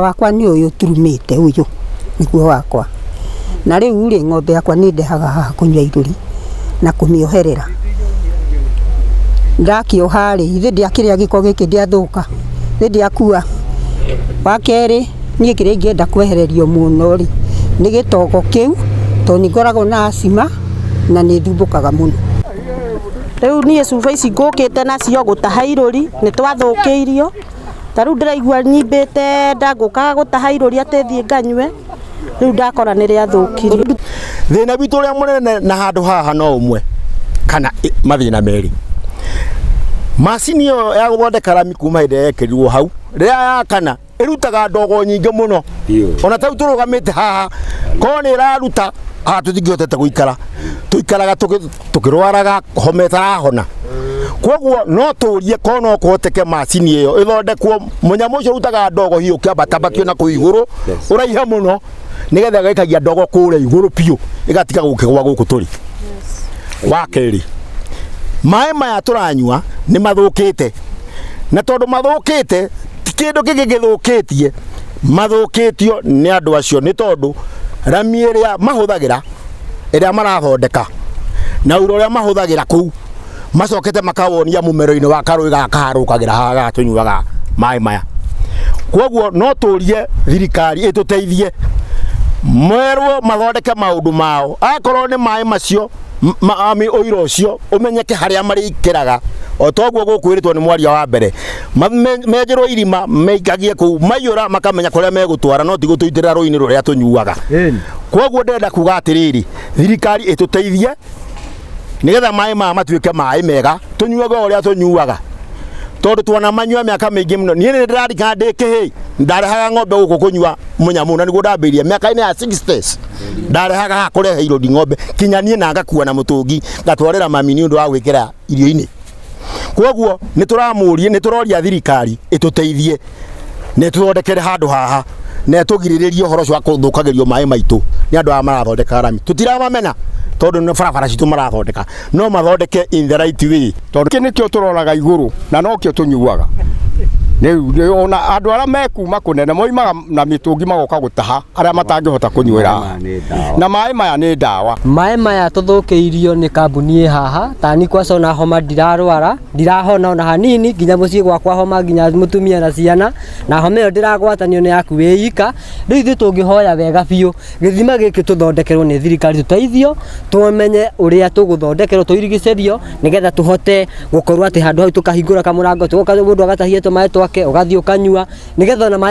wakwa nĩ ũyũ turumĩte ũyũ nĩguo wakwa. Na rĩu rĩ ng'ombe yakwa nĩ ndehaga haha kũnyua irũri na kũmĩoherera. Ndakĩoha rĩ ithe ndiakĩrĩa gĩko gĩkĩ ndiathũka. Nĩ ndiakua. Wa kerĩ niĩ kĩrĩa ingĩenda kwehererio mũno rĩ nĩ gĩtogo kĩu tondũ nĩ ngoragwo na asima na nĩ thumbũkaga mũno. Rĩu niĩ cuba ici ngũkĩte nacio gũtaha irũri nĩ twathũkĩirio. Ta rĩu ndĩraigua nyimbĩte ndangũkaga gũtaha irũri atĩ thiĩ nganyue. Rĩu ndakora nĩ rĩathũkirio. Thĩna witũ ũrĩa mũnene na handũ haha no ũmwe kana mathĩna merĩ. Macini ĩyo ya gũthondeka rami kuma hĩndĩ ĩrĩa yekĩrirwo hau rĩrĩa yakana ĩrutaga ndogo nyingĩ mũno. Ona ta tũrũgamĩte haha korwo nĩ ĩraruta haha tũtingĩhotete gũikara. Tũikaraga tũkĩrwaraga homa ĩtarahona. Koguo no tũrie korwo no kũhoteke macini ĩyo ĩthondekwo mũnyamũ ũcio ũrutaga ndogo hiũ kĩambatabatio na kũu igũrũ ũraiha mũno nĩgetha gĩkagia ndogo kũrĩa igũrũ piũ ĩgatiga gũkĩgwa gũkũ tũrĩ. Wa kerĩ maĩ maya tũranyua nĩ mathũkĩte na tondũ mathũkĩte ti kĩndũ kĩngĩ gĩthũkĩtie mathũkĩtio nĩ andũ acio nĩ tondũ rami ĩrĩa mahũthagĩra ĩrĩa marathondeka na ũrĩa mahũthagĩra kũu macokete makawonia mũmero-inĩ wa karũĩ gakaharũkagĩra haha gatũnyuaga maĩ maya. Koguo no tũrie thirikari ĩtũteithie mwerwo mathondeke maũndũ mao akorwo nĩ maĩ macio ũira ũcio ũmenyeke harĩa marĩikĩraga o toguo gũkwĩrĩtwo nĩ mwaria wa mbere menjerwo irima meikagie kũu maiyũra makamenya kũrĩa megũtwara no ti gũtũitĩrĩra rũĩ-inĩ rũrĩa tũnyuaga. Koguo ndĩrenda kuga atĩrĩrĩ thirikari ĩtũteithie nĩgetha maĩ maya matuĩke maĩ mega tũnyuaga ũrĩa tũnyuaga tondũ twanamanyua mĩaka mĩingĩ mũno. Niĩ nĩ ndĩrarikana ndĩ kĩhĩ ndarehaga ng'ombe gũkũ kũnyua mũnyamũ na nĩguo ndambĩrĩria mĩaka-inĩ ya 60s ndarehaga haha kũrehe irũri ng'ombe kinya niĩ na ngakua na mũtũngi ngatwarĩra mami nĩ ũndũ wa gwĩkĩra irio-inĩ. Koguo nĩ tũramũria nĩ tũroria thirikari ĩtũteithie na ĩtũthondekere handũ haha na ĩtũgirĩrĩrie ũhoro ũcio wa gũthũkagĩrio maĩ maitũ nĩ andũ aya marathondeka rami. Tũtiramamena tondũ nĩ barabara citũ marathondeka no mathondeke in the right way tondũ kĩ nĩkĩo tũroraga igũrũ na nokĩo tũnyuaga. Rĩu ona andũ arĩa mekuma kũnene moimaga na mĩtũngi magoka gũtaha arĩa matangĩhota kũnyuĩra na maĩ maya nĩ ndawa. Maĩ maya tũthũkĩirio nĩ kambuni ĩ haha tani kwaca ona homa ndirarwara ndirahona ona hanini nginya mũciĩ gwakwa homa nginya mũtumia na ciana na homa ĩyo ndĩragwatanio nĩ yaku wĩ ika. Rĩu ithuĩ tũngĩhoya wega biũ gĩthima gĩkĩ tũthondekerwo nĩ thirikari tũteithio tũmenye ũrĩa tũgũthondekerwo tũirigicĩrio nĩgetha tũhote gũkorwo atĩ handũ hau tũkahingũra kamũrango tũgoka mũndũ agatahia tũmaĩ twake ũgathiĩ ũkanyua nĩgetha ona